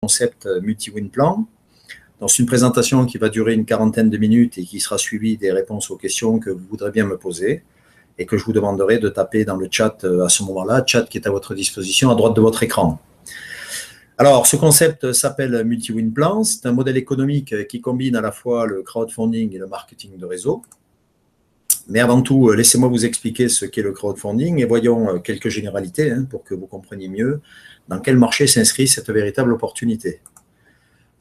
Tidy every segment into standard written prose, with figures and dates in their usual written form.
concept multi-win plan. Dans une présentation qui va durer une quarantaine de minutes et qui sera suivie des réponses aux questions que vous voudrez bien me poser et que je vous demanderai de taper dans le chat à ce moment-là, chat qui est à votre disposition à droite de votre écran. Alors, ce concept s'appelle multi-win plan. C'est un modèle économique qui combine à la fois le crowdfunding et le marketing de réseau. Mais avant tout, laissez-moi vous expliquer ce qu'est le crowdfunding et voyons quelques généralités pour que vous compreniez mieux dans quel marché s'inscrit cette véritable opportunité.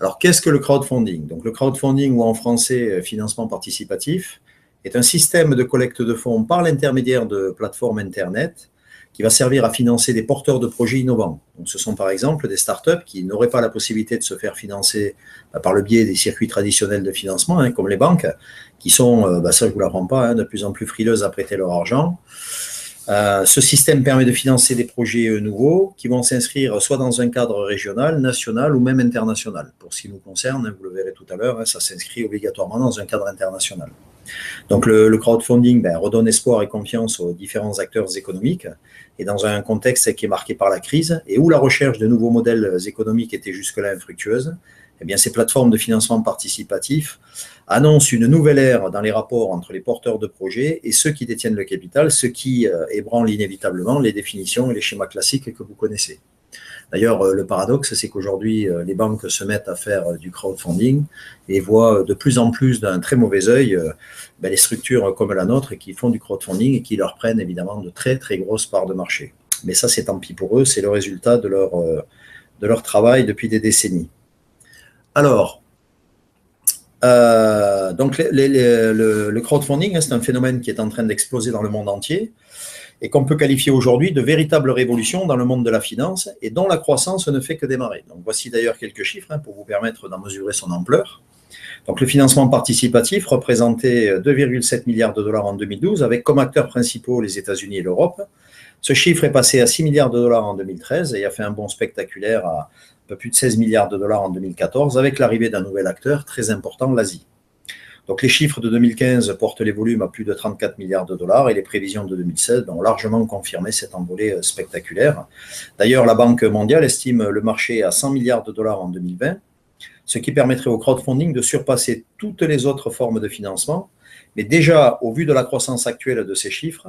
Alors, qu'est-ce que le crowdfunding? Donc, le crowdfunding, ou en français, financement participatif, est un système de collecte de fonds par l'intermédiaire de plateformes Internet qui va servir à financer des porteurs de projets innovants. Donc, ce sont par exemple des startups qui n'auraient pas la possibilité de se faire financer par le biais des circuits traditionnels de financement, comme les banques, qui sont, ça je ne vous l'apprends pas, de plus en plus frileuses à prêter leur argent. Ce système permet de financer des projets nouveaux qui vont s'inscrire soit dans un cadre régional, national ou même international. Pour ce qui nous concerne, vous le verrez tout à l'heure, ça s'inscrit obligatoirement dans un cadre international. Donc le crowdfunding redonne espoir et confiance aux différents acteurs économiques et dans un contexte qui est marqué par la crise et où la recherche de nouveaux modèles économiques était jusque-là infructueuse, eh bien, ces plateformes de financement participatif annoncent une nouvelle ère dans les rapports entre les porteurs de projets et ceux qui détiennent le capital, ce qui ébranle inévitablement les définitions et les schémas classiques que vous connaissez. D'ailleurs, le paradoxe, c'est qu'aujourd'hui, les banques se mettent à faire du crowdfunding et voient de plus en plus d'un très mauvais œil les structures comme la nôtre qui font du crowdfunding et qui leur prennent évidemment de très très grosses parts de marché. Mais ça, c'est tant pis pour eux, c'est le résultat de leur travail depuis des décennies. Alors, donc le crowdfunding, c'est un phénomène qui est en train d'exploser dans le monde entier et qu'on peut qualifier aujourd'hui de véritable révolution dans le monde de la finance et dont la croissance ne fait que démarrer. Donc voici d'ailleurs quelques chiffres pour vous permettre d'en mesurer son ampleur. Donc le financement participatif représentait 2,7 milliards de dollars en 2012 avec comme acteurs principaux les États-Unis et l'Europe. Ce chiffre est passé à 6 milliards de dollars en 2013 et a fait un bond spectaculaire à un peu plus de 16 milliards de dollars en 2014 avec l'arrivée d'un nouvel acteur très important, l'Asie. Donc les chiffres de 2015 portent les volumes à plus de 34 milliards de dollars et les prévisions de 2016 ont largement confirmé cette envolée spectaculaire. D'ailleurs, la Banque mondiale estime le marché à 100 milliards de dollars en 2020, ce qui permettrait au crowdfunding de surpasser toutes les autres formes de financement. Mais déjà, au vu de la croissance actuelle de ces chiffres,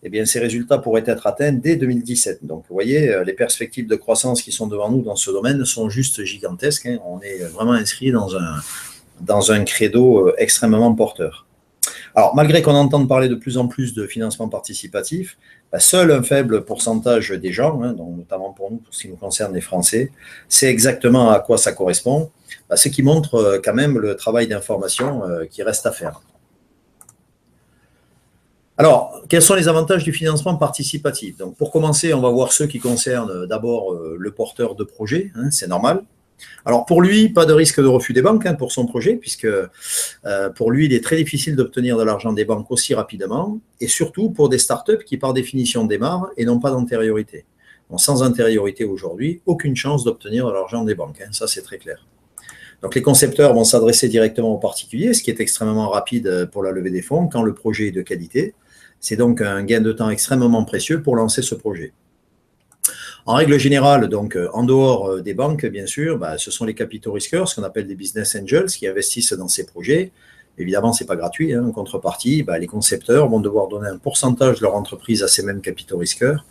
eh bien, ces résultats pourraient être atteints dès 2017. Donc, vous voyez, les perspectives de croissance qui sont devant nous dans ce domaine sont juste gigantesques. On est vraiment inscrit dans un credo extrêmement porteur. Alors, malgré qu'on entende parler de plus en plus de financement participatif, seul un faible pourcentage des gens, donc notamment pour nous, pour ce qui nous concerne les Français, sait exactement à quoi ça correspond, ce qui montre quand même le travail d'information qui reste à faire. Alors, quels sont les avantages du financement participatif? Donc, pour commencer, on va voir ceux qui concernent d'abord le porteur de projet, c'est normal. Alors, pour lui, pas de risque de refus des banques pour son projet, puisque pour lui, il est très difficile d'obtenir de l'argent des banques aussi rapidement, et surtout pour des startups qui, par définition, démarrent et n'ont pas d'antériorité. Donc, sans antériorité aujourd'hui, aucune chance d'obtenir de l'argent des banques, ça c'est très clair. Donc, les concepteurs vont s'adresser directement aux particuliers, ce qui est extrêmement rapide pour la levée des fonds quand le projet est de qualité. C'est donc un gain de temps extrêmement précieux pour lancer ce projet. En règle générale, donc, en dehors des banques, bien sûr, ce sont les capitaux risqueurs, ce qu'on appelle des business angels, qui investissent dans ces projets. Évidemment, ce n'est pas gratuit. En contrepartie, les concepteurs vont devoir donner un pourcentage de leur entreprise à ces mêmes capitaux risqueurs,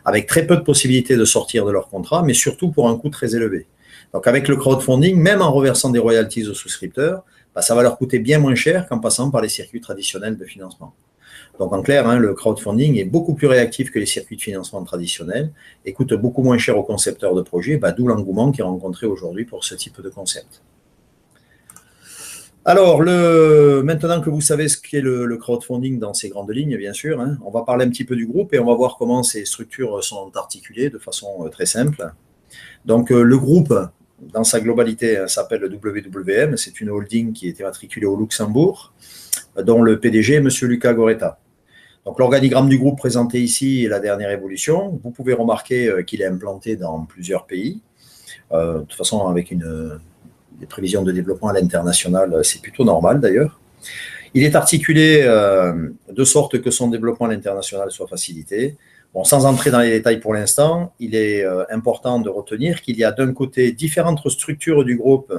avec très peu de possibilités de sortir de leur contrat, mais surtout pour un coût très élevé. Donc, avec le crowdfunding, même en reversant des royalties aux souscripteurs, ça va leur coûter bien moins cher qu'en passant par les circuits traditionnels de financement. Donc, en clair, le crowdfunding est beaucoup plus réactif que les circuits de financement traditionnels et coûte beaucoup moins cher aux concepteurs de projets, d'où l'engouement qui est rencontré aujourd'hui pour ce type de concept. Alors, maintenant que vous savez ce qu'est le crowdfunding dans ses grandes lignes, bien sûr, on va parler un petit peu du groupe et on va voir comment ces structures sont articulées de façon très simple. Donc, le groupe, dans sa globalité, s'appelle WWM. C'est une holding qui était matriculée au Luxembourg, dont le PDG est M. Luca Goretta. Donc, l'organigramme du groupe présenté ici est la dernière évolution. Vous pouvez remarquer qu'il est implanté dans plusieurs pays. De toute façon, avec des prévisions de développement à l'international, c'est plutôt normal d'ailleurs. Il est articulé de sorte que son développement à l'international soit facilité. Bon, sans entrer dans les détails pour l'instant, il est important de retenir qu'il y a d'un côté différentes structures du groupe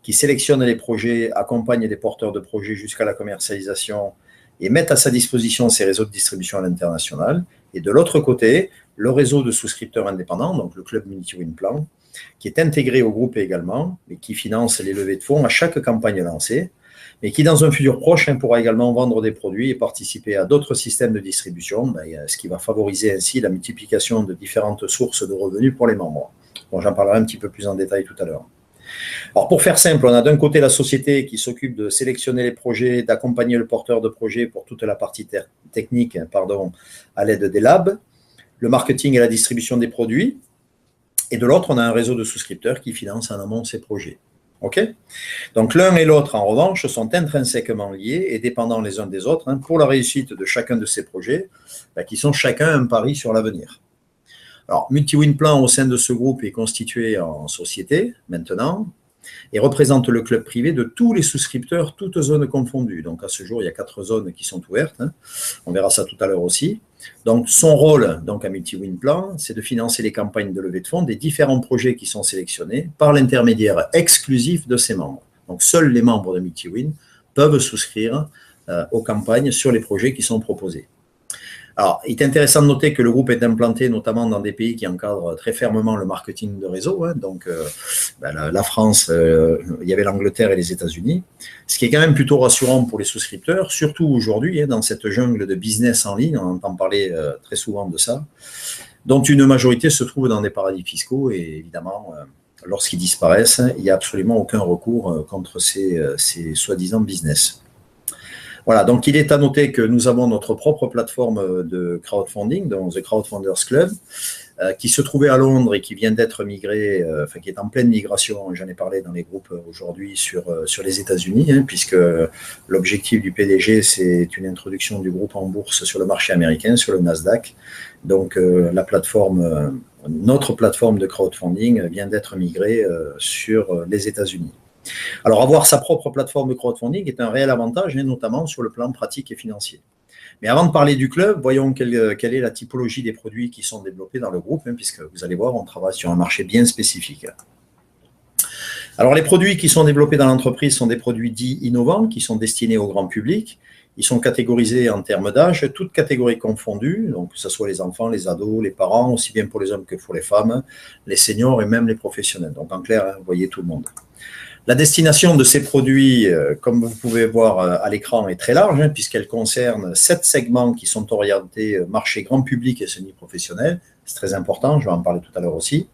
qui sélectionnent les projets, accompagnent les porteurs de projets jusqu'à la commercialisation et mettent à sa disposition ces réseaux de distribution à l'international. Et de l'autre côté, le réseau de souscripteurs indépendants, donc le club Multiwin Plan, qui est intégré au groupe également et qui finance les levées de fonds à chaque campagne lancée, mais qui, dans un futur proche, pourra également vendre des produits et participer à d'autres systèmes de distribution, ce qui va favoriser ainsi la multiplication de différentes sources de revenus pour les membres. Bon, j'en parlerai un petit peu plus en détail tout à l'heure. Alors, pour faire simple, on a d'un côté la société qui s'occupe de sélectionner les projets, d'accompagner le porteur de projet pour toute la partie technique à l'aide des labs, le marketing et la distribution des produits. Et de l'autre, on a un réseau de souscripteurs qui finance en amont ces projets. OK ? Donc, l'un et l'autre, en revanche, sont intrinsèquement liés et dépendants les uns des autres pour la réussite de chacun de ces projets, qui sont chacun un pari sur l'avenir. Alors, Multiwin Plan, au sein de ce groupe, est constitué en société, maintenant, et représente le club privé de tous les souscripteurs, toutes zones confondues. Donc, à ce jour, il y a 4 zones qui sont ouvertes. On verra ça tout à l'heure aussi. Donc, son rôle, donc, à Multiwin Plan, c'est de financer les campagnes de levée de fonds des différents projets qui sont sélectionnés par l'intermédiaire exclusif de ses membres. Donc, seuls les membres de Multiwin peuvent souscrire aux campagnes sur les projets qui sont proposés. Alors, il est intéressant de noter que le groupe est implanté notamment dans des pays qui encadrent très fermement le marketing de réseau. Donc, la France, il y avait l'Angleterre et les États-Unis, ce qui est quand même plutôt rassurant pour les souscripteurs, surtout aujourd'hui, dans cette jungle de business en ligne, on entend parler très souvent de ça, dont une majorité se trouve dans des paradis fiscaux et évidemment, lorsqu'ils disparaissent, il n'y a absolument aucun recours contre ces soi-disant business. Voilà, donc il est à noter que nous avons notre propre plateforme de crowdfunding, donc The Crowdfunders Club, qui se trouvait à Londres et qui vient d'être migrée, qui est en pleine migration, j'en ai parlé dans les groupes aujourd'hui, sur les États-Unis, puisque l'objectif du PDG, c'est une introduction du groupe en bourse sur le marché américain, sur le Nasdaq. Donc notre plateforme de crowdfunding vient d'être migrée sur les États-Unis. Alors, avoir sa propre plateforme de crowdfunding est un réel avantage, notamment sur le plan pratique et financier. Mais avant de parler du club, voyons quelle est la typologie des produits qui sont développés dans le groupe, puisque vous allez voir, on travaille sur un marché bien spécifique. Alors, les produits qui sont développés dans l'entreprise sont des produits dits innovants, qui sont destinés au grand public. Ils sont catégorisés en termes d'âge, toutes catégories confondues, donc que ce soit les enfants, les ados, les parents, aussi bien pour les hommes que pour les femmes, les seniors et même les professionnels. Donc, en clair, vous voyez tout le monde. La destination de ces produits, comme vous pouvez voir à l'écran, est très large, puisqu'elle concerne 7 segments qui sont orientés marché grand public et semi-professionnel. C'est très important, je vais en parler tout à l'heure aussi.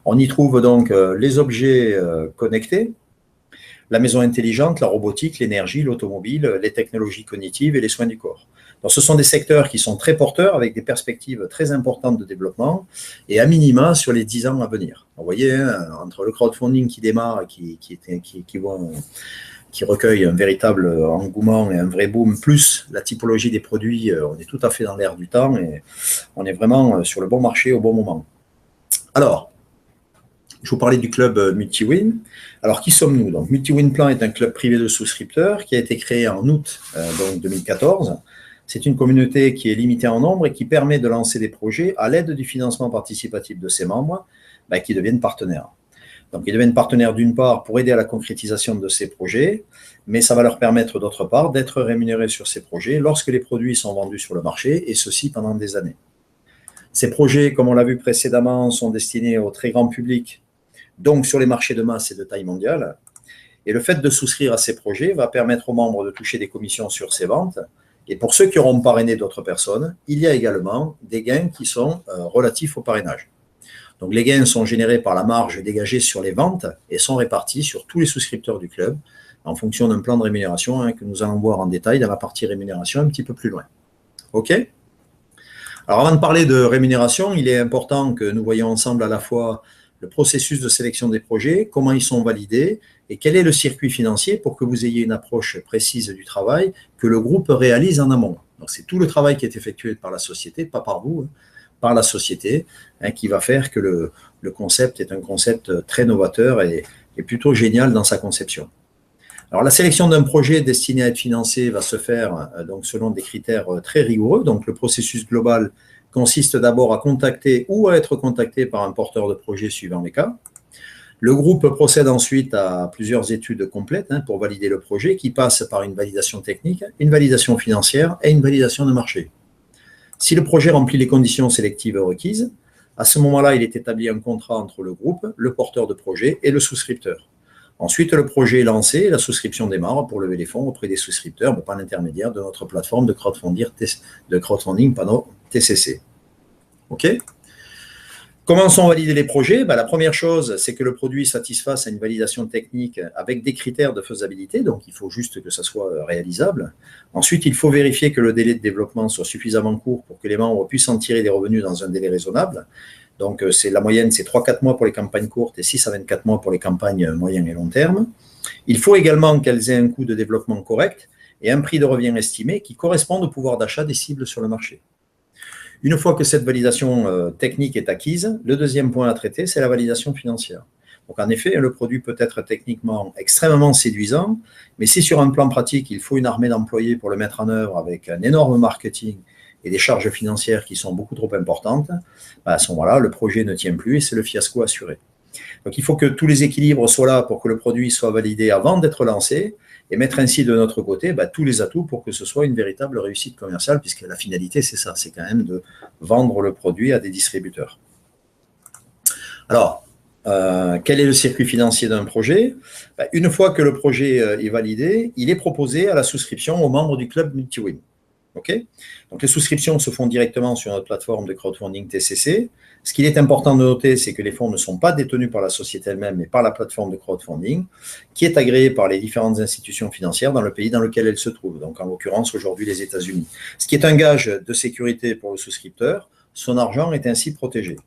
On y trouve donc les objets connectés, la maison intelligente, la robotique, l'énergie, l'automobile, les technologies cognitives et les soins du corps. Donc, ce sont des secteurs qui sont très porteurs avec des perspectives très importantes de développement et à minima sur les 10 ans à venir. Vous voyez, entre le crowdfunding qui démarre et qui recueille un véritable engouement et un vrai boom, plus la typologie des produits, on est tout à fait dans l'air du temps et on est vraiment sur le bon marché au bon moment. Alors, je vous parlais du club Multiwin. Alors, qui sommes-nous? Donc, Multiwin Plan est un club privé de souscripteurs qui a été créé en août 2014. C'est une communauté qui est limitée en nombre et qui permet de lancer des projets à l'aide du financement participatif de ses membres qui deviennent partenaires. Donc, ils deviennent partenaires d'une part pour aider à la concrétisation de ces projets, mais ça va leur permettre d'autre part d'être rémunérés sur ces projets lorsque les produits sont vendus sur le marché, et ceci pendant des années. Ces projets, comme on l'a vu précédemment, sont destinés au très grand public, donc sur les marchés de masse et de taille mondiale. Et le fait de souscrire à ces projets va permettre aux membres de toucher des commissions sur ces ventes. Et pour ceux qui auront parrainé d'autres personnes, il y a également des gains qui sont relatifs au parrainage. Donc les gains sont générés par la marge dégagée sur les ventes et sont répartis sur tous les souscripteurs du club en fonction d'un plan de rémunération que nous allons voir en détail dans la partie rémunération un petit peu plus loin. OK ? Alors avant de parler de rémunération, il est important que nous voyions ensemble à la fois le processus de sélection des projets, comment ils sont validés et quel est le circuit financier pour que vous ayez une approche précise du travail que le groupe réalise en amont. Donc c'est tout le travail qui est effectué par la société, pas par vous, par la société, qui va faire que le concept est un concept très novateur et plutôt génial dans sa conception. Alors la sélection d'un projet destiné à être financé va se faire donc selon des critères très rigoureux. Donc le processus global consiste d'abord à contacter ou à être contacté par un porteur de projet suivant les cas. Le groupe procède ensuite à plusieurs études complètes pour valider le projet qui passe par une validation technique, une validation financière et une validation de marché. Si le projet remplit les conditions sélectives requises, à ce moment-là, il est établi un contrat entre le groupe, le porteur de projet et le souscripteur. Ensuite, le projet est lancé et la souscription démarre pour lever les fonds auprès des souscripteurs par l'intermédiaire de notre plateforme de crowdfunding TCC. OK ? Comment sont validés les projets ? La première chose, c'est que le produit satisfasse à une validation technique avec des critères de faisabilité, donc il faut juste que ça soit réalisable. Ensuite, il faut vérifier que le délai de développement soit suffisamment court pour que les membres puissent en tirer des revenus dans un délai raisonnable. Donc, la moyenne, c'est 3-4 mois pour les campagnes courtes et 6 à 24 mois pour les campagnes moyen et long terme. Il faut également qu'elles aient un coût de développement correct et un prix de revient estimé qui correspondent au pouvoir d'achat des cibles sur le marché. Une fois que cette validation technique est acquise, le deuxième point à traiter, c'est la validation financière. Donc, en effet, le produit peut être techniquement extrêmement séduisant, mais si sur un plan pratique, il faut une armée d'employés pour le mettre en œuvre avec un énorme marketing et des charges financières qui sont beaucoup trop importantes, à ce moment-là, le projet ne tient plus et c'est le fiasco assuré. Donc, il faut que tous les équilibres soient là pour que le produit soit validé avant d'être lancé et mettre ainsi de notre côté tous les atouts pour que ce soit une véritable réussite commerciale, puisque la finalité, c'est ça, c'est quand même de vendre le produit à des distributeurs. Alors, quel est le circuit financier d'un projet ? Une fois que le projet est validé, il est proposé à la souscription aux membres du club MultiWin. Okay ? Donc, les souscriptions se font directement sur notre plateforme de crowdfunding TCC. Ce qu'il est important de noter, c'est que les fonds ne sont pas détenus par la société elle-même, mais par la plateforme de crowdfunding, qui est agréée par les différentes institutions financières dans le pays dans lequel elle se trouve. Donc, en l'occurrence, aujourd'hui, les États-Unis. Ce qui est un gage de sécurité pour le souscripteur, son argent est ainsi protégé.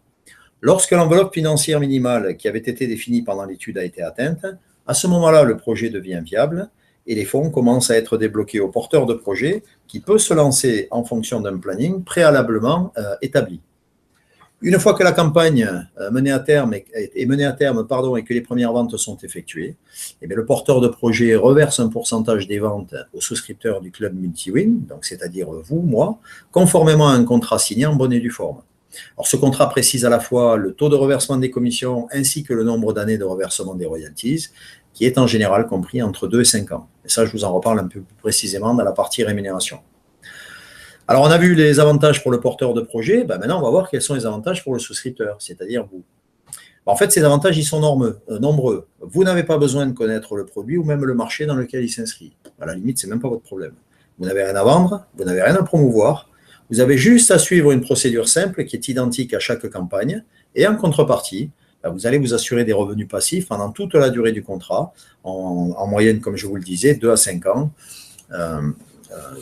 Lorsque l'enveloppe financière minimale qui avait été définie pendant l'étude a été atteinte, à ce moment-là, le projet devient viable et les fonds commencent à être débloqués au porteur de projet qui peut se lancer en fonction d'un planning préalablement établi. Une fois que la campagne est menée à terme et que les premières ventes sont effectuées, le porteur de projet reverse un pourcentage des ventes aux souscripteurs du club MultiWin, donc c'est-à-dire vous, moi, conformément à un contrat signé en bonne et due forme. Alors, ce contrat précise à la fois le taux de reversement des commissions ainsi que le nombre d'années de reversement des royalties, qui est en général compris entre 2 et 5 ans. Et ça, je vous en reparle un peu plus précisément dans la partie rémunération. Alors, on a vu les avantages pour le porteur de projet. Maintenant, on va voir quels sont les avantages pour le souscripteur, c'est-à-dire vous. En fait, ces avantages, ils sont nombreux. Vous n'avez pas besoin de connaître le produit ou même le marché dans lequel il s'inscrit. À la limite, ce n'est même pas votre problème. Vous n'avez rien à vendre, vous n'avez rien à promouvoir. Vous avez juste à suivre une procédure simple qui est identique à chaque campagne. Et en contrepartie, vous allez vous assurer des revenus passifs pendant toute la durée du contrat, en moyenne, comme je vous le disais, 2 à 5 ans.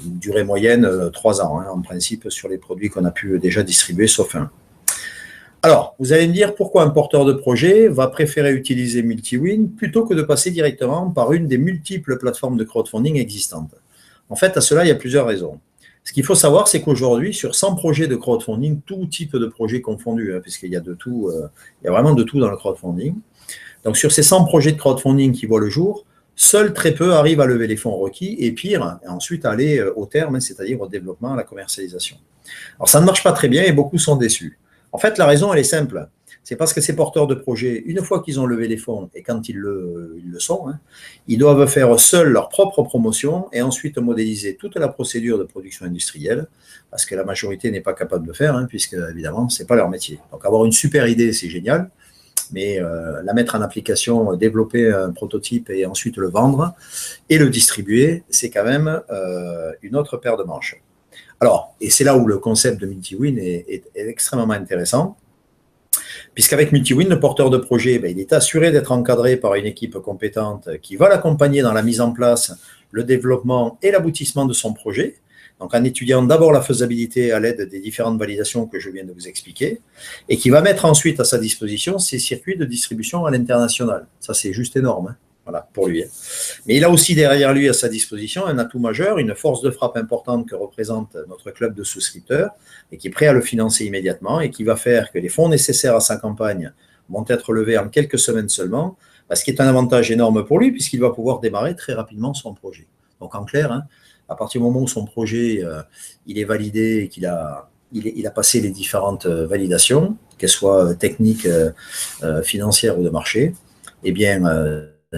Durée moyenne 3 ans, en principe, sur les produits qu'on a pu déjà distribuer, sauf un. Alors, vous allez me dire pourquoi un porteur de projet va préférer utiliser MultiWin plutôt que de passer directement par une des multiples plateformes de crowdfunding existantes. En fait, à cela, il y a plusieurs raisons. Ce qu'il faut savoir, c'est qu'aujourd'hui, sur 100 projets de crowdfunding, tout type de projet confondu, puisqu'il y a de tout, il y a vraiment de tout dans le crowdfunding. Donc, sur ces 100 projets de crowdfunding qui voient le jour, seuls très peu arrivent à lever les fonds requis et pire, ensuite aller au terme, c'est-à-dire au développement, à la commercialisation. Alors, ça ne marche pas très bien et beaucoup sont déçus. En fait, la raison, elle est simple. C'est parce que ces porteurs de projets, une fois qu'ils ont levé les fonds, et quand ils le sont, ils doivent faire seuls leur propre promotion et ensuite modéliser toute la procédure de production industrielle, parce que la majorité n'est pas capable de le faire, puisque, évidemment, ce n'est pas leur métier. Donc, avoir une super idée, c'est génial, mais la mettre en application, développer un prototype et ensuite le vendre et le distribuer, c'est quand même une autre paire de manches. Alors, et c'est là où le concept de MultiWin est extrêmement intéressant, puisqu'avec MultiWin, le porteur de projet, il est assuré d'être encadré par une équipe compétente qui va l'accompagner dans la mise en place, le développement et l'aboutissement de son projet. Donc, en étudiant d'abord la faisabilité à l'aide des différentes validations que je viens de vous expliquer, et qui va mettre ensuite à sa disposition ses circuits de distribution à l'international. Ça, c'est juste énorme, voilà, pour lui. Mais il a aussi derrière lui à sa disposition un atout majeur, une force de frappe importante que représente notre club de souscripteurs, et qui est prêt à le financer immédiatement, et qui va faire que les fonds nécessaires à sa campagne vont être levés en quelques semaines seulement, ce qui est un avantage énorme pour lui, puisqu'il va pouvoir démarrer très rapidement son projet. Donc, en clair, à partir du moment où son projet il est validé et qu'il a il a passé les différentes validations, qu'elles soient techniques, financières ou de marché, eh bien,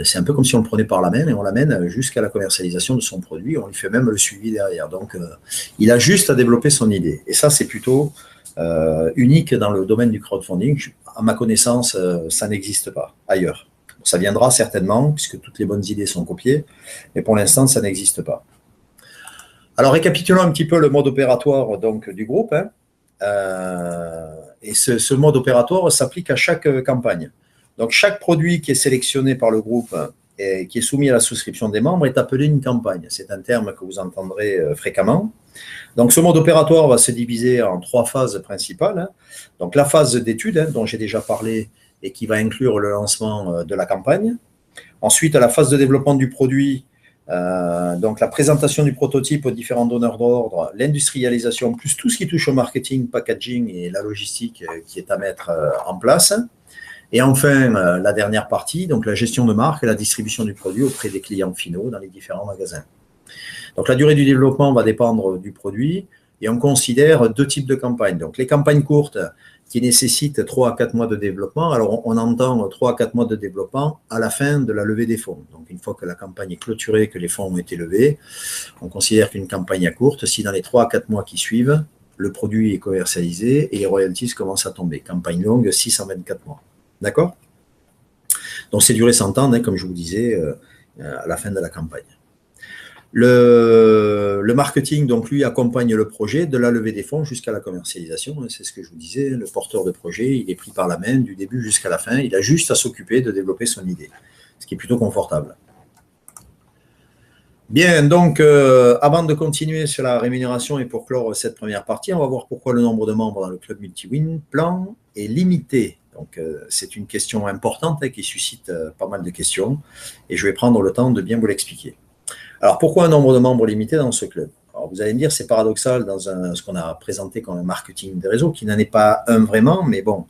c'est un peu comme si on le prenait par la main et on l'amène jusqu'à la commercialisation de son produit. On lui fait même le suivi derrière. Donc, il a juste à développer son idée. Et ça, c'est plutôt unique dans le domaine du crowdfunding. À ma connaissance, ça n'existe pas ailleurs. Ça viendra certainement, puisque toutes les bonnes idées sont copiées, mais pour l'instant, ça n'existe pas. Alors, récapitulons un petit peu le mode opératoire donc, du groupe. Hein. Et ce mode opératoire s'applique à chaque campagne. Donc, chaque produit qui est sélectionné par le groupe et qui est soumis à la souscription des membres est appelé une campagne. C'est un terme que vous entendrez fréquemment. Donc, ce mode opératoire va se diviser en 3 phases principales. Hein. Donc, la phase d'étude, hein, dont j'ai déjà parlé et qui va inclure le lancement de la campagne. Ensuite, la phase de développement du produit, donc la présentation du prototype aux différents donneurs d'ordre, l'industrialisation, plus tout ce qui touche au marketing, packaging et la logistique qui est à mettre en place. Et enfin, la dernière partie, donc la gestion de marque et la distribution du produit auprès des clients finaux dans les différents magasins. Donc la durée du développement va dépendre du produit et on considère 2 types de campagnes. Donc les campagnes courtes qui nécessitent 3 à 4 mois de développement. Alors on entend 3 à 4 mois de développement à la fin de la levée des fonds. Donc une fois que la campagne est clôturée, que les fonds ont été levés, on considère qu'une campagne est courte si dans les 3 à 4 mois qui suivent, le produit est commercialisé et les royalties commencent à tomber. Campagne longue, 6 à 24 mois. D'accord? Donc, c'est duré 100 ans, hein, comme je vous disais, à la fin de la campagne. Le marketing, donc, lui, accompagne le projet de la levée des fonds jusqu'à la commercialisation. C'est ce que je vous disais. Le porteur de projet, il est pris par la main du début jusqu'à la fin. Il a juste à s'occuper de développer son idée, ce qui est plutôt confortable. Bien, donc, avant de continuer sur la rémunération et pour clore cette première partie, on va voir pourquoi le nombre de membres dans le club Multiwin Plan est limité. Donc, c'est une question importante qui suscite pas mal de questions et je vais prendre le temps de bien vous l'expliquer. Alors, pourquoi un nombre de membres limité dans ce club? Alors, vous allez me dire, c'est paradoxal dans ce qu'on a présenté comme un marketing de réseau, qui n'en est pas un vraiment, mais bon,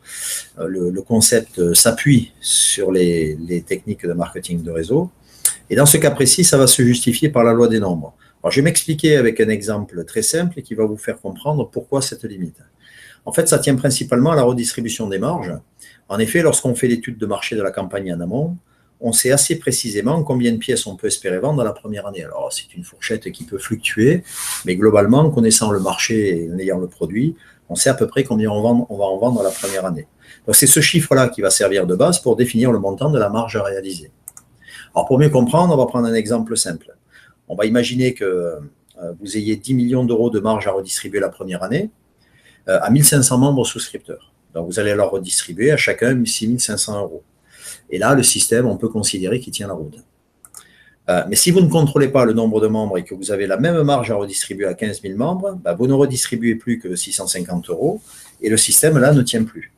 le concept s'appuie sur les techniques de marketing de réseau. Et dans ce cas précis, ça va se justifier par la loi des nombres. Alors, je vais m'expliquer avec un exemple très simple qui va vous faire comprendre pourquoi cette limite. En fait, ça tient principalement à la redistribution des marges. En effet, lorsqu'on fait l'étude de marché de la campagne en amont, on sait assez précisément combien de pièces on peut espérer vendre dans la première année. Alors, c'est une fourchette qui peut fluctuer, mais globalement, connaissant le marché et en ayant le produit, on sait à peu près combien on va en vendre la première année. Donc, c'est ce chiffre-là qui va servir de base pour définir le montant de la marge à réaliser. Alors, pour mieux comprendre, on va prendre un exemple simple. On va imaginer que vous ayez 10 millions d'euros de marge à redistribuer la première année à 1500 membres souscripteurs. Donc, vous allez leur redistribuer à chacun 6500 euros. Et là, le système, on peut considérer qu'il tient la route. Mais si vous ne contrôlez pas le nombre de membres et que vous avez la même marge à redistribuer à 15 000 membres, vous ne redistribuez plus que 650 euros et le système, là, ne tient plus.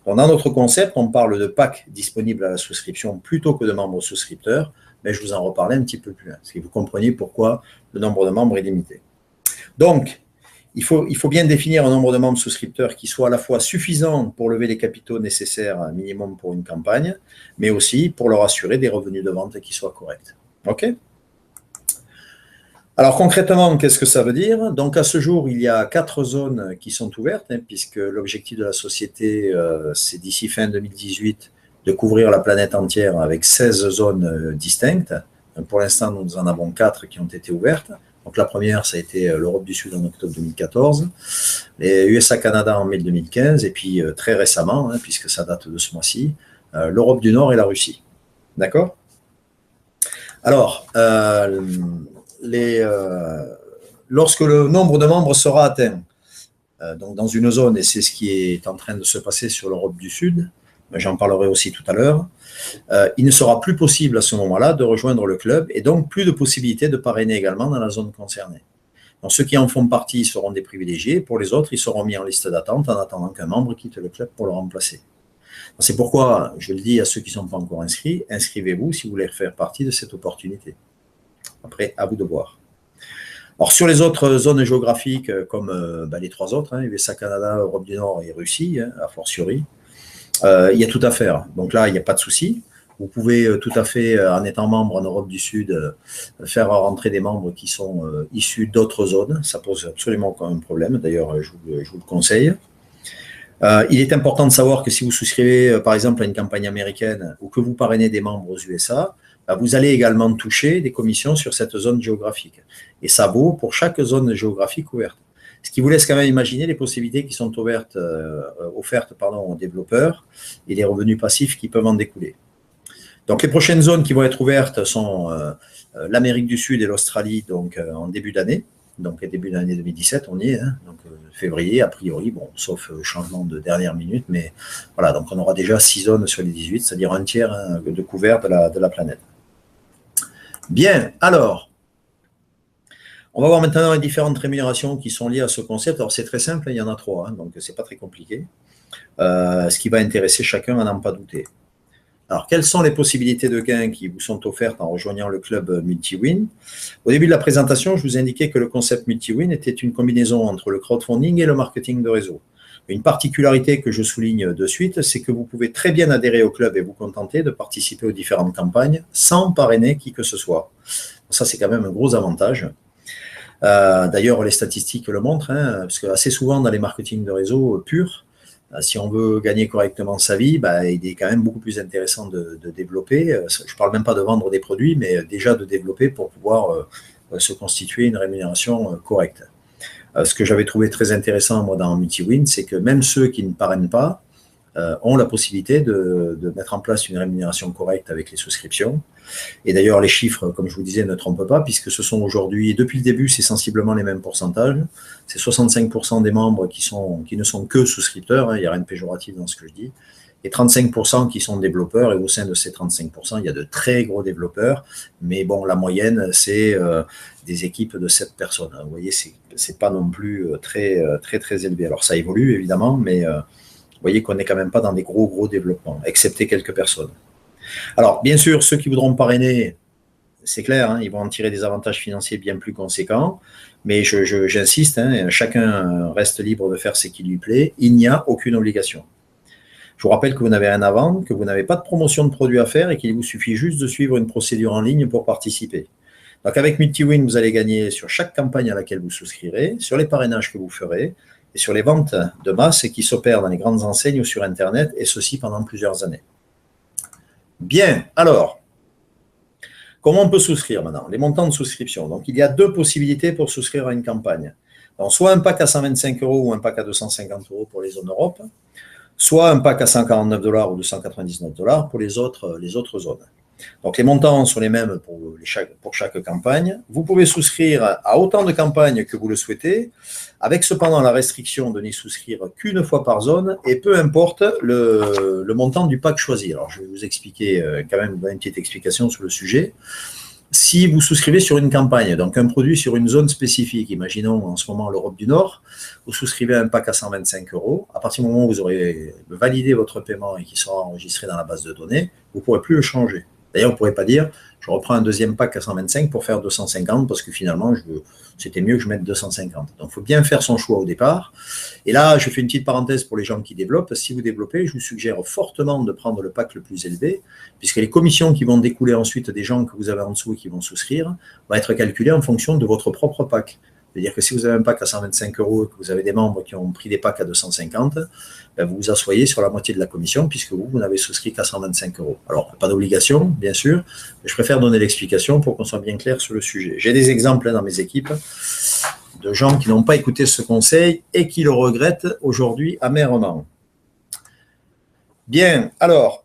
Donc, dans notre concept, on parle de packs disponibles à la souscription plutôt que de membres souscripteurs, mais je vous en reparlerai un petit peu plus loin, parce que vous comprenez pourquoi le nombre de membres est limité. Donc, il faut bien définir un nombre de membres souscripteurs qui soit à la fois suffisant pour lever les capitaux nécessaires minimum pour une campagne, mais aussi pour leur assurer des revenus de vente qui soient corrects. OK? Alors concrètement, qu'est-ce que ça veut dire? Donc à ce jour, il y a 4 zones qui sont ouvertes, puisque l'objectif de la société, c'est d'ici fin 2018 de couvrir la planète entière avec 16 zones distinctes. Donc, pour l'instant, nous en avons 4 qui ont été ouvertes. Donc la première, ça a été l'Europe du Sud en octobre 2014, les USA-Canada en mai 2015, et puis très récemment, puisque ça date de ce mois-ci, l'Europe du Nord et la Russie. D'accord? Alors, lorsque le nombre de membres sera atteint, donc dans une zone, et c'est ce qui est en train de se passer sur l'Europe du Sud, j'en parlerai aussi tout à l'heure, il ne sera plus possible à ce moment-là de rejoindre le club et donc plus de possibilité de parrainer également dans la zone concernée. Donc ceux qui en font partie seront des privilégiés, pour les autres, ils seront mis en liste d'attente en attendant qu'un membre quitte le club pour le remplacer. C'est pourquoi je le dis à ceux qui ne sont pas encore inscrits, inscrivez-vous si vous voulez faire partie de cette opportunité. Après, à vous de voir. Alors, sur les autres zones géographiques, comme les 3 autres, USA, Canada, Europe du Nord et Russie, a fortiori, il y a tout à faire. Donc là, il n'y a pas de souci. Vous pouvez tout à fait, en étant membre en Europe du Sud, faire rentrer des membres qui sont issus d'autres zones. Ça pose absolument aucun problème. D'ailleurs, je vous le conseille. Il est important de savoir que si vous souscrivez, par exemple, à une campagne américaine ou que vous parrainez des membres aux USA, vous allez également toucher des commissions sur cette zone géographique. Et ça vaut pour chaque zone géographique ouverte. Ce qui vous laisse quand même imaginer les possibilités qui sont offertes aux développeurs et les revenus passifs qui peuvent en découler. Donc, les prochaines zones qui vont être ouvertes sont l'Amérique du Sud et l'Australie, donc en début d'année. Donc, début d'année 2017, on y est. Hein, donc, février, a priori, bon, sauf changement de dernière minute. Mais voilà, donc on aura déjà 6 zones sur les 18, c'est-à-dire un tiers de couvert de la planète. Bien, alors, on va voir maintenant les différentes rémunérations qui sont liées à ce concept. Alors, c'est très simple, il y en a 3, hein, donc ce n'est pas très compliqué. Ce qui va intéresser chacun à n'en pas douter. Alors, quelles sont les possibilités de gains qui vous sont offertes en rejoignant le club MultiWin? Au début de la présentation, je vous indiquais que le concept MultiWin était une combinaison entre le crowdfunding et le marketing de réseau. Une particularité que je souligne de suite, c'est que vous pouvez très bien adhérer au club et vous contenter de participer aux différentes campagnes sans parrainer qui que ce soit. Ça, c'est quand même un gros avantage. D'ailleurs, les statistiques le montrent, hein, parce que assez souvent dans les marketing de réseau purs, si on veut gagner correctement sa vie, il est quand même beaucoup plus intéressant de développer. Je ne parle même pas de vendre des produits, mais déjà de développer pour pouvoir se constituer une rémunération correcte. Ce que j'avais trouvé très intéressant, moi, dans MultiWin, c'est que même ceux qui ne parrainent pas ont la possibilité de mettre en place une rémunération correcte avec les souscriptions. Et d'ailleurs, les chiffres, comme je vous disais, ne trompent pas, puisque ce sont aujourd'hui, depuis le début, c'est sensiblement les mêmes pourcentages. C'est 65% des membres qui ne sont que souscripteurs, hein, il n'y a rien de péjoratif dans ce que je dis, et 35% qui sont développeurs, et au sein de ces 35%, il y a de très gros développeurs, mais bon, la moyenne, c'est des équipes de 7 personnes. Vous voyez, c'est pas non plus très élevé. Alors, ça évolue, évidemment, mais vous voyez qu'on n'est quand même pas dans des gros développements, excepté quelques personnes. Alors, bien sûr, ceux qui voudront parrainer, c'est clair, hein, ils vont en tirer des avantages financiers bien plus conséquents, mais j'insiste, hein, chacun reste libre de faire ce qui lui plaît, il n'y a aucune obligation. Je vous rappelle que vous n'avez rien à vendre, que vous n'avez pas de promotion de produit à faire et qu'il vous suffit juste de suivre une procédure en ligne pour participer. Donc, avec MultiWin, vous allez gagner sur chaque campagne à laquelle vous souscrirez, sur les parrainages que vous ferez, et sur les ventes de masse qui s'opèrent dans les grandes enseignes ou sur Internet, et ceci pendant plusieurs années. Bien, alors, comment on peut souscrire maintenant? Les montants de souscription. Donc, il y a 2 possibilités pour souscrire à une campagne. Donc, soit un pack à 125 € ou un pack à 250 € pour les zones Europe, soit un pack à 149 $ ou 299 $ pour les autres zones. Donc, les montants sont les mêmes pour chaque campagne. Vous pouvez souscrire à autant de campagnes que vous le souhaitez, avec cependant la restriction de n'y souscrire qu'une fois par zone et peu importe le montant du pack choisi. Alors, je vais vous expliquer quand même une petite explication sur le sujet. Si vous souscrivez sur une campagne, donc un produit sur une zone spécifique, imaginons en ce moment l'Europe du Nord, vous souscrivez un pack à 125 €, à partir du moment où vous aurez validé votre paiement et qu'il sera enregistré dans la base de données, vous ne pourrez plus le changer. D'ailleurs, vous ne pourrez pas dire, je reprends un deuxième pack à 125 pour faire 250 parce que finalement, c'était mieux que je mette 250. Donc, il faut bien faire son choix au départ. Et là, je fais une petite parenthèse pour les gens qui développent. Si vous développez, je vous suggère fortement de prendre le pack le plus élevé, puisque les commissions qui vont découler ensuite des gens que vous avez en dessous et qui vont souscrire vont être calculées en fonction de votre propre pack. C'est-à-dire que si vous avez un pack à 125 € et que vous avez des membres qui ont pris des packs à 250, vous vous asseyez sur la moitié de la commission puisque vous n'avez souscrit qu'à 125 €. Alors, pas d'obligation, bien sûr, mais je préfère donner l'explication pour qu'on soit bien clair sur le sujet. J'ai des exemples dans mes équipes de gens qui n'ont pas écouté ce conseil et qui le regrettent aujourd'hui amèrement. Bien, alors,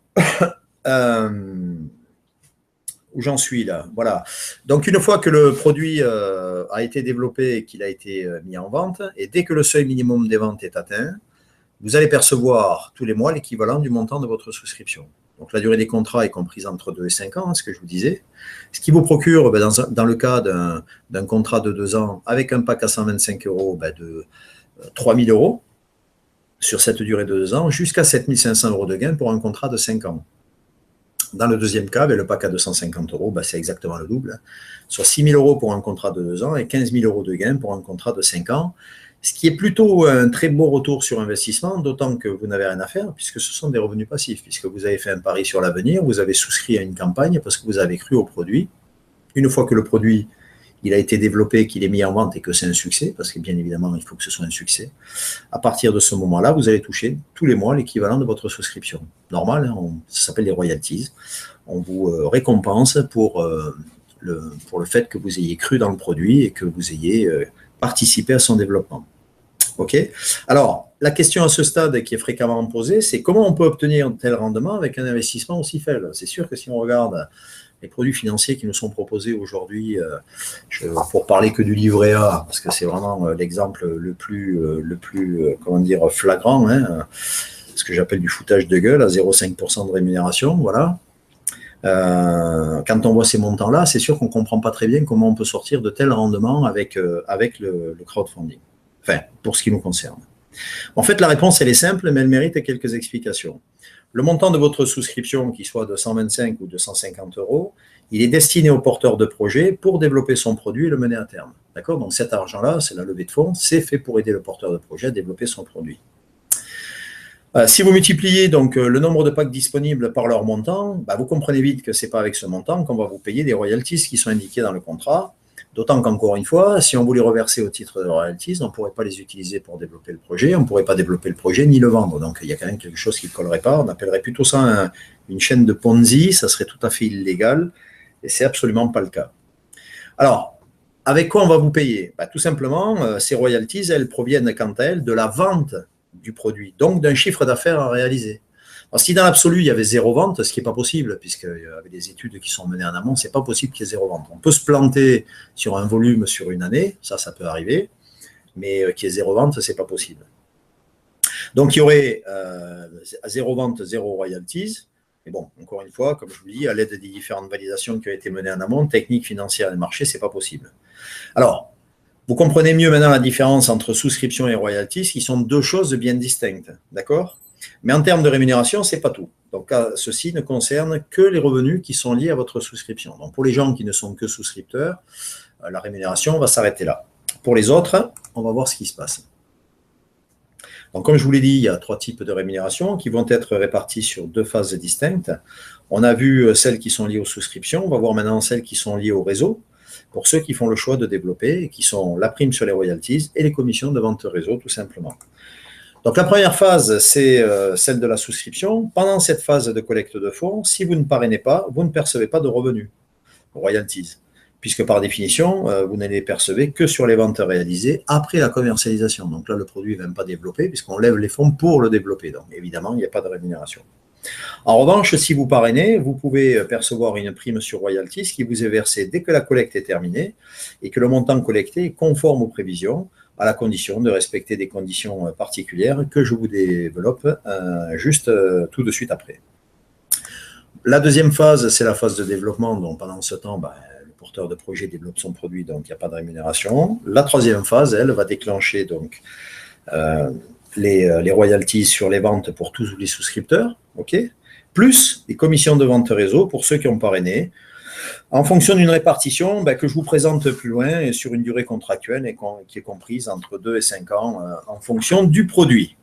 où j'en suis là, voilà. Donc, une fois que le produit a été développé et qu'il a été mis en vente, et dès que le seuil minimum des ventes est atteint, vous allez percevoir tous les mois l'équivalent du montant de votre souscription. Donc, la durée des contrats est comprise entre 2 et 5 ans, ce que je vous disais. Ce qui vous procure, dans le cas d'un contrat de 2 ans, avec un pack à 125 €, de 3 000 € sur cette durée de 2 ans, jusqu'à 7 500 € de gain pour un contrat de 5 ans. Dans le deuxième cas, le pack à 250 €, c'est exactement le double, soit 6 000 € pour un contrat de 2 ans et 15 000 € de gain pour un contrat de 5 ans. Ce qui est plutôt un très beau retour sur investissement, d'autant que vous n'avez rien à faire, puisque ce sont des revenus passifs, puisque vous avez fait un pari sur l'avenir, vous avez souscrit à une campagne parce que vous avez cru au produit. Une fois que le produit il a été développé, qu'il est mis en vente et que c'est un succès, parce que bien évidemment, il faut que ce soit un succès, à partir de ce moment-là, vous allez toucher tous les mois l'équivalent de votre souscription. Normal, hein, ça s'appelle les royalties. On vous récompense pour le fait que vous ayez cru dans le produit et que vous ayez participé à son développement. OK? Alors, la question à ce stade qui est fréquemment posée, c'est comment on peut obtenir un tel rendement avec un investissement aussi faible? C'est sûr que si on regarde les produits financiers qui nous sont proposés aujourd'hui, pour parler que du livret A, parce que c'est vraiment l'exemple le plus comment dire, flagrant, hein, ce que j'appelle du foutage de gueule à 0,5% de rémunération, voilà. Quand on voit ces montants-là, c'est sûr qu'on ne comprend pas très bien comment on peut sortir de tels rendements avec le crowdfunding. Enfin, pour ce qui nous concerne. En fait, la réponse, elle est simple, mais elle mérite quelques explications. Le montant de votre souscription, qu'il soit de 125 ou de 150 euros, il est destiné au porteur de projet pour développer son produit et le mener à terme. D'accord? Donc cet argent-là, c'est la levée de fonds, c'est fait pour aider le porteur de projet à développer son produit. Si vous multipliez donc le nombre de packs disponibles par leur montant, vous comprenez vite que ce n'est pas avec ce montant qu'on va vous payer des royalties qui sont indiquées dans le contrat. D'autant qu'encore une fois, si on voulait reverser au titre de royalties, on ne pourrait pas les utiliser pour développer le projet, on ne pourrait pas développer le projet ni le vendre. Donc il y a quand même quelque chose qui ne collerait pas. On appellerait plutôt ça une chaîne de Ponzi, ça serait tout à fait illégal et ce n'est absolument pas le cas. Alors, avec quoi on va vous payer? Tout simplement, ces royalties, elles proviennent quant à elles de la vente du produit, donc d'un chiffre d'affaires à réaliser. Alors, si dans l'absolu, il y avait zéro vente, ce qui n'est pas possible, puisqu'il y avait des études qui sont menées en amont, ce n'est pas possible qu'il y ait zéro vente. On peut se planter sur un volume sur une année, ça peut arriver, mais qu'il y ait zéro vente, ce n'est pas possible. Donc, il y aurait zéro vente, zéro royalties. Mais bon, encore une fois, comme je vous dis, à l'aide des différentes validations qui ont été menées en amont, techniques, financières et marché, ce n'est pas possible. Alors, vous comprenez mieux maintenant la différence entre souscription et royalties, qui sont deux choses bien distinctes, d'accord? Mais en termes de rémunération, ce n'est pas tout. Donc, ceci ne concerne que les revenus qui sont liés à votre souscription. Donc, pour les gens qui ne sont que souscripteurs, la rémunération va s'arrêter là. Pour les autres, on va voir ce qui se passe. Donc, comme je vous l'ai dit, il y a trois types de rémunération qui vont être répartis sur deux phases distinctes. On a vu celles qui sont liées aux souscriptions. On va voir maintenant celles qui sont liées au réseau, pour ceux qui font le choix de développer, et qui sont la prime sur les royalties et les commissions de vente réseau, tout simplement. Donc, la première phase, c'est celle de la souscription. Pendant cette phase de collecte de fonds, si vous ne parrainez pas, vous ne percevez pas de revenus, royalties, puisque par définition, vous ne les percevez que sur les ventes réalisées après la commercialisation. Donc là, le produit ne va même pas développer, puisqu'on lève les fonds pour le développer. Donc, évidemment, il n'y a pas de rémunération. En revanche, si vous parrainez, vous pouvez percevoir une prime sur royalties qui vous est versée dès que la collecte est terminée et que le montant collecté est conforme aux prévisions, à la condition de respecter des conditions particulières que je vous développe juste tout de suite après. La deuxième phase, c'est la phase de développement. Donc, pendant ce temps, le porteur de projet développe son produit, donc il n'y a pas de rémunération. La troisième phase, elle, va déclencher donc, les royalties sur les ventes pour tous les souscripteurs, okay, plus les commissions de vente réseau pour ceux qui ont parrainé, en fonction d'une répartition que je vous présente plus loin et sur une durée contractuelle et qui est comprise entre 2 et 5 ans en fonction du produit.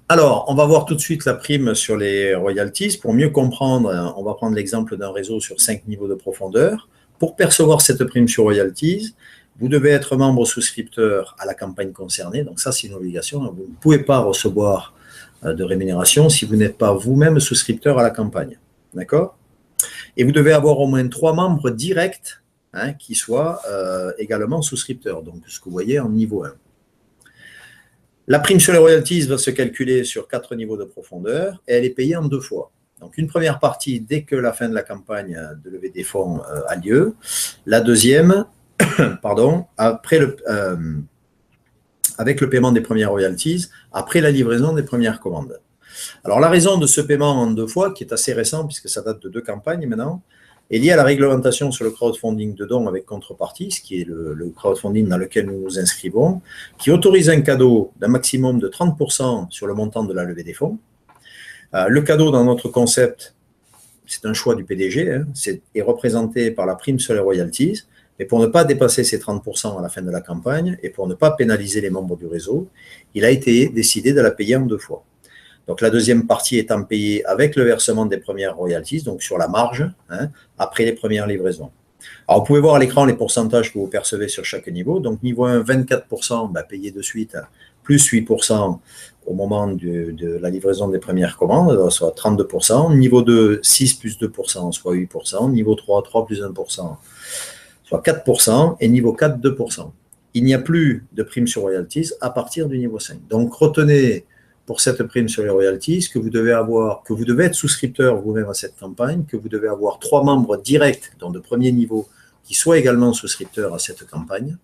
Alors, on va voir tout de suite la prime sur les royalties. Pour mieux comprendre, on va prendre l'exemple d'un réseau sur 5 niveaux de profondeur. Pour percevoir cette prime sur royalties, vous devez être membre souscripteur à la campagne concernée. Donc ça, c'est une obligation. Vous ne pouvez pas recevoir de rémunération si vous n'êtes pas vous-même souscripteur à la campagne. D'accord ? Et vous devez avoir au moins 3 membres directs qui soient également souscripteurs. Donc, ce que vous voyez en niveau 1. La prime sur les royalties va se calculer sur 4 niveaux de profondeur et elle est payée en 2 fois. Donc, une première partie dès que la fin de la campagne de levée des fonds a lieu. La deuxième, pardon, avec le paiement des premières royalties, après la livraison des premières commandes. Alors, la raison de ce paiement en 2 fois, qui est assez récent puisque ça date de 2 campagnes maintenant, est liée à la réglementation sur le crowdfunding de dons avec contrepartie, ce qui est le crowdfunding dans lequel nous nous inscrivons, qui autorise un cadeau d'un maximum de 30% sur le montant de la levée des fonds. Le cadeau, dans notre concept, c'est un choix du PDG, est représenté par la prime sur les royalties, Mais pour ne pas dépasser ces 30% à la fin de la campagne et pour ne pas pénaliser les membres du réseau, il a été décidé de la payer en 2 fois. Donc la deuxième partie étant payée avec le versement des premières royalties, donc sur la marge, hein, après les premières livraisons. Alors vous pouvez voir à l'écran les pourcentages que vous percevez sur chaque niveau. Donc niveau 1, 24% payé de suite, plus 8% au moment de la livraison des premières commandes, soit 32%. Niveau 2, 6 plus 2%, soit 8%. Niveau 3, 3 plus 1%, soit 4%. Et niveau 4, 2%. Il n'y a plus de prime sur royalties à partir du niveau 5. Donc retenez pour cette prime sur les royalties que vous devez avoir, que vous devez être souscripteur vous-même à cette campagne, que vous devez avoir 3 membres directs dans de premier niveau qui soient également souscripteurs à cette campagne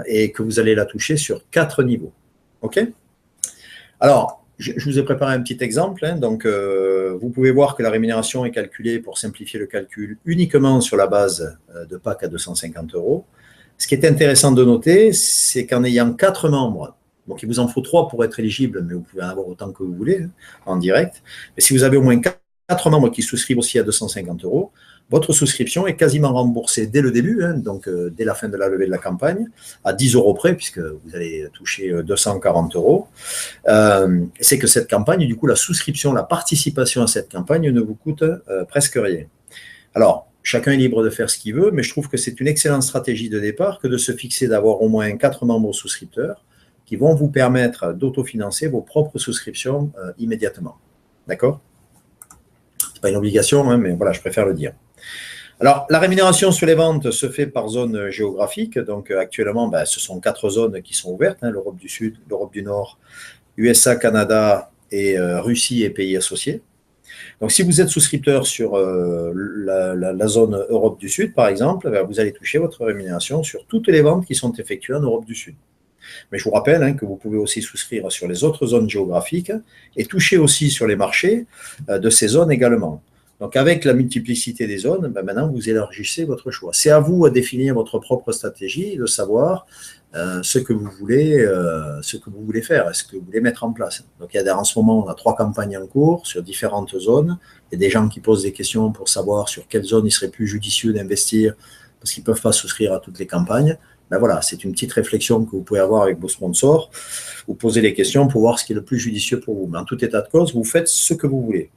et que vous allez la toucher sur 4 niveaux. OK? Alors, je vous ai préparé un petit exemple. Hein, donc, vous pouvez voir que la rémunération est calculée, pour simplifier le calcul, uniquement sur la base de pack à 250 €. Ce qui est intéressant de noter, c'est qu'en ayant 4 membres, donc il vous en faut 3 pour être éligible, mais vous pouvez en avoir autant que vous voulez, hein, en direct. Mais si vous avez au moins 4 membres qui souscrivent aussi à 250 €, votre souscription est quasiment remboursée dès le début, hein, donc dès la fin de la levée de la campagne, à 10 € près, puisque vous allez toucher 240 €. C'est que cette campagne, du coup, la souscription, la participation à cette campagne ne vous coûte presque rien. Alors, chacun est libre de faire ce qu'il veut, mais je trouve que c'est une excellente stratégie de départ que de se fixer d'avoir au moins 4 membres souscripteurs qui vont vous permettre d'autofinancer vos propres souscriptions immédiatement. D'accord? Ce n'est pas une obligation, hein, mais voilà, je préfère le dire. Alors, la rémunération sur les ventes se fait par zone géographique. Donc, actuellement, ce sont 4 zones qui sont ouvertes, hein, l'Europe du Sud, l'Europe du Nord, USA, Canada et Russie et pays associés. Donc, si vous êtes souscripteur sur la zone Europe du Sud, par exemple, vous allez toucher votre rémunération sur toutes les ventes qui sont effectuées en Europe du Sud. Mais je vous rappelle hein, que vous pouvez aussi souscrire sur les autres zones géographiques et toucher aussi sur les marchés de ces zones également. Donc, avec la multiplicité des zones, maintenant, vous élargissez votre choix. C'est à vous à définir votre propre stratégie, de savoir ce que vous voulez faire, ce que vous voulez mettre en place. Donc, en ce moment, on a 3 campagnes en cours sur différentes zones. Il y a des gens qui posent des questions pour savoir sur quelle zone il serait plus judicieux d'investir parce qu'ils ne peuvent pas souscrire à toutes les campagnes. Voilà, c'est une petite réflexion que vous pouvez avoir avec vos sponsors. Vous posez les questions pour voir ce qui est le plus judicieux pour vous. Mais en tout état de cause, vous faites ce que vous voulez.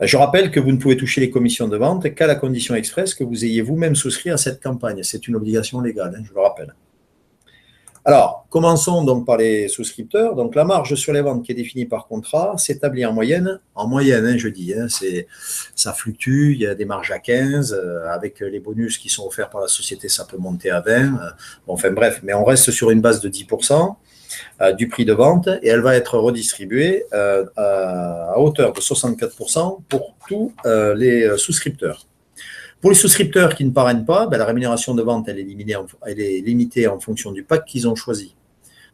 Je rappelle que vous ne pouvez toucher les commissions de vente qu'à la condition expresse que vous ayez vous-même souscrit à cette campagne. C'est une obligation légale, hein, je le rappelle. Alors, commençons donc par les souscripteurs. Donc, la marge sur les ventes qui est définie par contrat s'établit en moyenne, hein, je dis, hein, ça fluctue, il y a des marges à 15, avec les bonus qui sont offerts par la société, ça peut monter à 20. Bon, enfin bref, mais on reste sur une base de 10%. Du prix de vente et elle va être redistribuée à hauteur de 64% pour tous les souscripteurs. Pour les souscripteurs qui ne parrainent pas, la rémunération de vente elle est limitée en fonction du pack qu'ils ont choisi.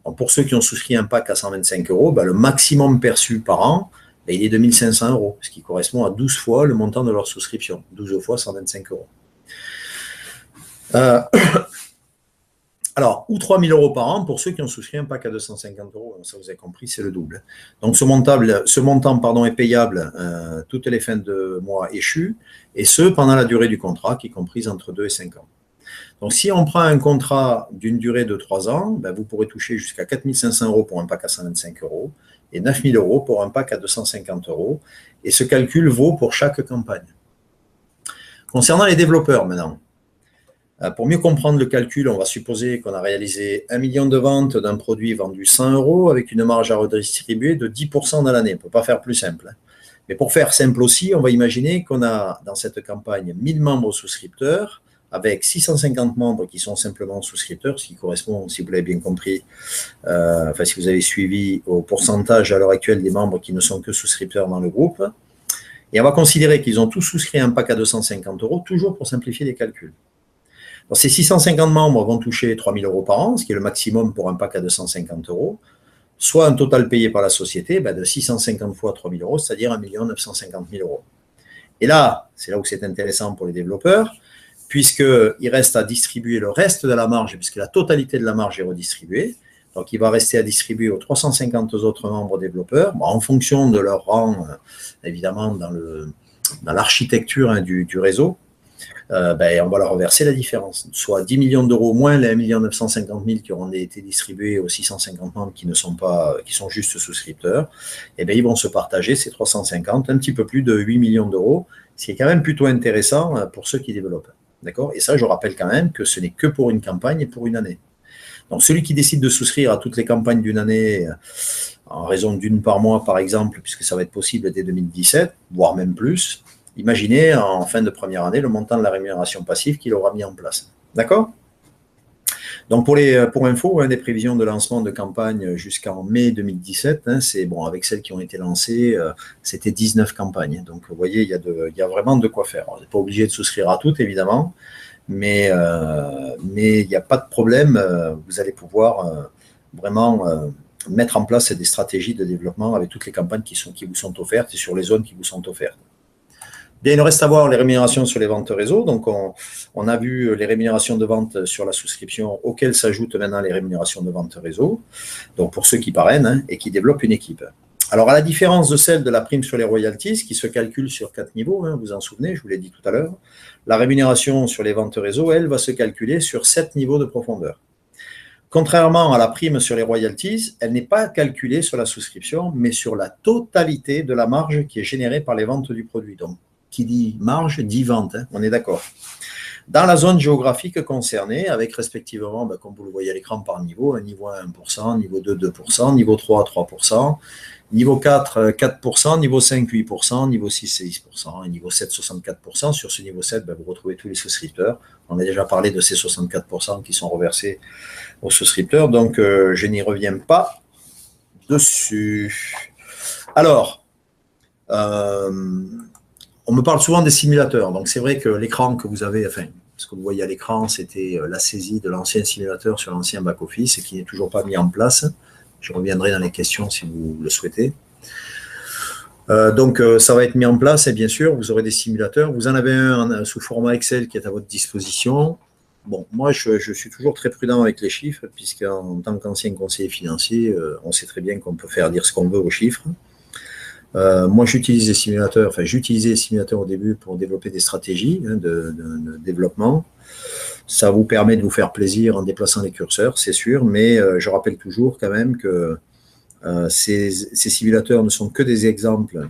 Donc, pour ceux qui ont souscrit un pack à 125 €, le maximum perçu par an, il est de 1 500 €, ce qui correspond à 12 fois le montant de leur souscription, 12 fois 125 €. Alors, ou 3 000 € par an pour ceux qui ont souscrit un pack à 250 €. Ça, vous avez compris, c'est le double. Donc, ce montant est payable toutes les fins de mois échues, et ce, pendant la durée du contrat, qui est comprise entre 2 et 5 ans. Donc, si on prend un contrat d'une durée de 3 ans, vous pourrez toucher jusqu'à 4 500 € pour un pack à 125 € et 9 000 € pour un pack à 250 €. Et ce calcul vaut pour chaque campagne. Concernant les développeurs, maintenant, pour mieux comprendre le calcul, on va supposer qu'on a réalisé 1 million de ventes d'un produit vendu 100 € avec une marge à redistribuer de 10% dans l'année. On ne peut pas faire plus simple. Mais pour faire simple aussi, on va imaginer qu'on a dans cette campagne 1000 membres souscripteurs avec 650 membres qui sont simplement souscripteurs, ce qui correspond, si vous l'avez bien compris, si vous avez suivi au pourcentage à l'heure actuelle des membres qui ne sont que souscripteurs dans le groupe. Et on va considérer qu'ils ont tous souscrit un pack à 250 €, toujours pour simplifier les calculs. Donc, ces 650 membres vont toucher 3 000 € par an, ce qui est le maximum pour un pack à 250 €, soit un total payé par la société de 650 fois 3 000 €, c'est-à-dire 1 950 000 €. Et là, c'est là où c'est intéressant pour les développeurs, puisqu'il reste à distribuer le reste de la marge, puisque la totalité de la marge est redistribuée. Donc, il va rester à distribuer aux 350 autres membres développeurs, en fonction de leur rang, évidemment, dans l'architecture du réseau. on va leur reverser la différence, soit 10 millions d'euros moins les 1 950 000 qui auront été distribués aux 650 membres qui sont juste souscripteurs. Et bien, ils vont se partager ces 350, un petit peu plus de 8 millions d'euros, ce qui est quand même plutôt intéressant pour ceux qui développent. D'accord? Et ça, je rappelle quand même que ce n'est que pour une campagne et pour une année. Donc, celui qui décide de souscrire à toutes les campagnes d'une année, en raison d'une par mois, par exemple, puisque ça va être possible dès 2017, voire même plus, imaginez en fin de première année le montant de la rémunération passive qu'il aura mis en place. D'accord? Donc, pour info, des prévisions de lancement de campagne jusqu'en mai 2017, c'est bon, avec celles qui ont été lancées, c'était 19 campagnes. Donc, vous voyez, il y a vraiment de quoi faire. On n'est pas obligé de souscrire à toutes, évidemment, mais il n'y a pas de problème. Vous allez pouvoir vraiment mettre en place des stratégies de développement avec toutes les campagnes qui vous sont offertes et sur les zones qui vous sont offertes. Bien, il nous reste à voir les rémunérations sur les ventes réseau. Donc, on a vu les rémunérations de vente sur la souscription, auxquelles s'ajoutent maintenant les rémunérations de vente réseau. Donc, pour ceux qui parrainent et qui développent une équipe. Alors, à la différence de celle de la prime sur les royalties, qui se calcule sur 4 niveaux, vous vous en souvenez, je vous l'ai dit tout à l'heure, la rémunération sur les ventes réseau, elle, va se calculer sur 7 niveaux de profondeur. Contrairement à la prime sur les royalties, elle n'est pas calculée sur la souscription, mais sur la totalité de la marge qui est générée par les ventes du produit. Donc, qui dit marge, dit vente, on est d'accord. Dans la zone géographique concernée, avec respectivement, comme vous le voyez à l'écran par niveau, niveau 1, 1%, niveau 2, 2%, niveau 3, 3%, niveau 4, 4%, niveau 5, 8%, niveau 6, 6%, et niveau 7, 64%. Sur ce niveau 7, vous retrouvez tous les souscripteurs. On a déjà parlé de ces 64% qui sont reversés aux souscripteurs, donc je n'y reviens pas dessus. Alors, on me parle souvent des simulateurs, donc c'est vrai que l'écran que vous avez, enfin, ce que vous voyez à l'écran, c'était la saisie de l'ancien simulateur sur l'ancien back-office et qui n'est toujours pas mis en place. Je reviendrai dans les questions si vous le souhaitez. Donc, ça va être mis en place et bien sûr, vous aurez des simulateurs. Vous en avez un sous format Excel qui est à votre disposition. Bon, moi, je suis toujours très prudent avec les chiffres puisqu'en tant qu'ancien conseiller financier, on sait très bien qu'on peut faire dire ce qu'on veut aux chiffres. Moi, j'utilisais les simulateurs au début pour développer des stratégies de développement. Ça vous permet de vous faire plaisir en déplaçant les curseurs, c'est sûr, mais je rappelle toujours quand même que ces simulateurs ne sont que des exemples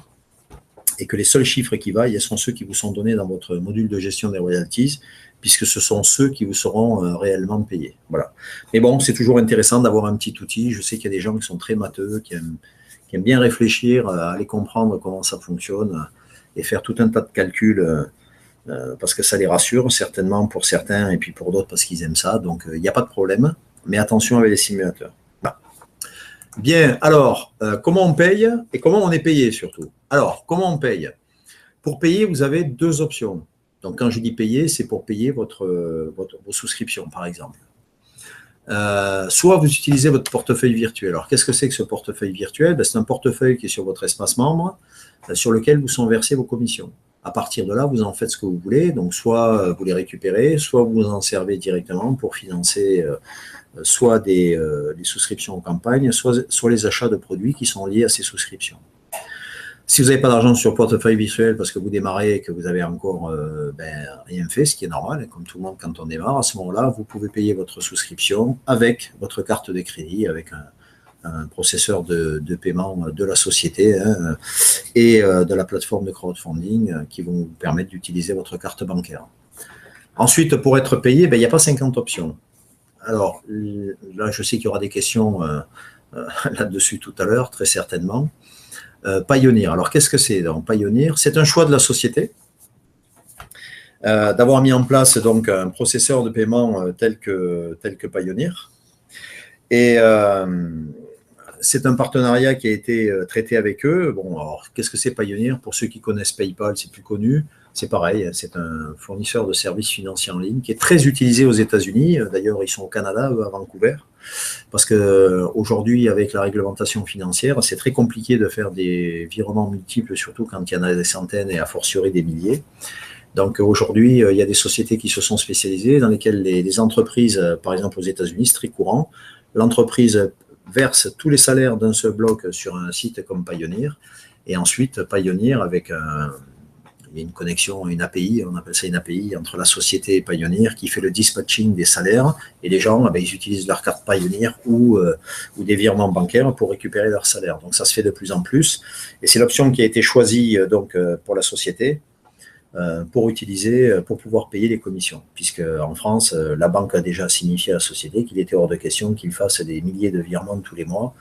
et que les seuls chiffres qui vaillent sont ceux qui vous sont donnés dans votre module de gestion des royalties, puisque ce sont ceux qui vous seront réellement payés. Voilà. Mais bon, c'est toujours intéressant d'avoir un petit outil. Je sais qu'il y a des gens qui sont très matheux, qui aiment bien réfléchir, aller comprendre comment ça fonctionne et faire tout un tas de calculs parce que ça les rassure, certainement pour certains et puis pour d'autres parce qu'ils aiment ça. Donc, il n'y a pas de problème, mais attention avec les simulateurs. Voilà. Bien, alors, comment on paye et comment on est payé surtout? Alors, comment on paye? Pour payer, vous avez deux options. Donc, quand je dis payer, c'est pour payer vos souscriptions, par exemple. Soit vous utilisez votre portefeuille virtuel. Alors, qu'est-ce que c'est que ce portefeuille virtuel? C'est un portefeuille qui est sur votre espace membre, sur lequel vous sont versées vos commissions. À partir de là, vous en faites ce que vous voulez. Donc, soit vous les récupérez, soit vous en servez directement pour financer soit les souscriptions en campagne, soit les achats de produits qui sont liés à ces souscriptions. Si vous n'avez pas d'argent sur portefeuille virtuel parce que vous démarrez et que vous avez encore rien fait, ce qui est normal, comme tout le monde quand on démarre, à ce moment-là, vous pouvez payer votre souscription avec votre carte de crédit, avec un processeur de paiement de la société et de la plateforme de crowdfunding qui vont vous permettre d'utiliser votre carte bancaire. Ensuite, pour être payé, il n'y a pas 50 options. Alors, là, je sais qu'il y aura des questions là-dessus tout à l'heure, très certainement. Payoneer. Alors, qu'est-ce que c'est donc Payoneer? C'est un choix de la société d'avoir mis en place donc un processeur de paiement tel que Payoneer. Et c'est un partenariat qui a été traité avec eux. Bon, alors, qu'est-ce que c'est Payoneer? Pour ceux qui connaissent PayPal, c'est plus connu. C'est pareil, c'est un fournisseur de services financiers en ligne qui est très utilisé aux États-Unis. D'ailleurs, ils sont au Canada, eux, à Vancouver. Parce qu'aujourd'hui, avec la réglementation financière, c'est très compliqué de faire des virements multiples, surtout quand il y en a des centaines et a fortiori des milliers. Donc aujourd'hui, il y a des sociétés qui se sont spécialisées dans lesquelles les entreprises, par exemple aux États-Unis, c'est très courant, l'entreprise verse tous les salaires d'un seul bloc sur un site comme Payoneer, et ensuite Payoneer, avec il y a une connexion, une API, on appelle ça une API, entre la société et Payoneer qui fait le dispatching des salaires. Et les gens, ils utilisent leur carte Payoneer ou des virements bancaires pour récupérer leur salaire. Donc ça se fait de plus en plus. Et c'est l'option qui a été choisie pour la société. Pour pouvoir payer les commissions. Puisque en France, la banque a déjà signifié à la société qu'il était hors de question qu'il fasse des milliers de virements tous les mois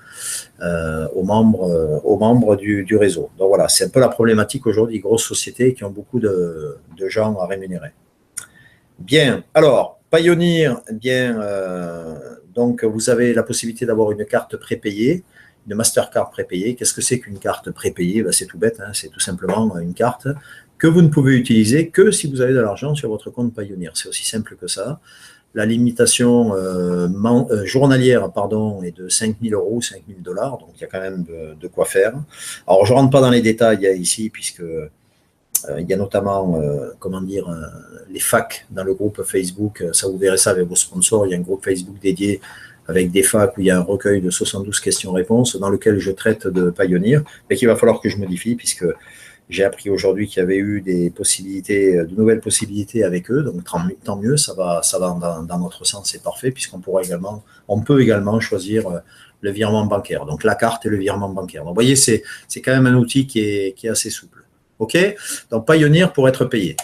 aux membres du réseau. Donc voilà, c'est un peu la problématique aujourd'hui, grosses sociétés qui ont beaucoup de gens à rémunérer. Bien, alors, Payoneer, donc vous avez la possibilité d'avoir une carte prépayée, une Mastercard prépayée. Qu'est-ce que c'est qu'une carte prépayée? C'est tout bête, c'est tout simplement une carte que vous ne pouvez utiliser que si vous avez de l'argent sur votre compte Payoneer. C'est aussi simple que ça. La limitation journalière est de 5 000 €, 5 000 $, donc il y a quand même de quoi faire. Alors, je ne rentre pas dans les détails ici, puisque il y a notamment, les facs dans le groupe Facebook. Ça, vous verrez ça avec vos sponsors. Il y a un groupe Facebook dédié avec des facs où il y a un recueil de 72 questions-réponses dans lequel je traite de Payoneer, mais qu'il va falloir que je modifie, puisque j'ai appris aujourd'hui qu'il y avait eu de nouvelles possibilités avec eux, donc tant mieux, ça va dans notre sens, c'est parfait, puisqu'on peut également choisir le virement bancaire, donc la carte et le virement bancaire. Donc, vous voyez, c'est quand même un outil qui est assez souple. OK? Donc, Payoneer pour être payé.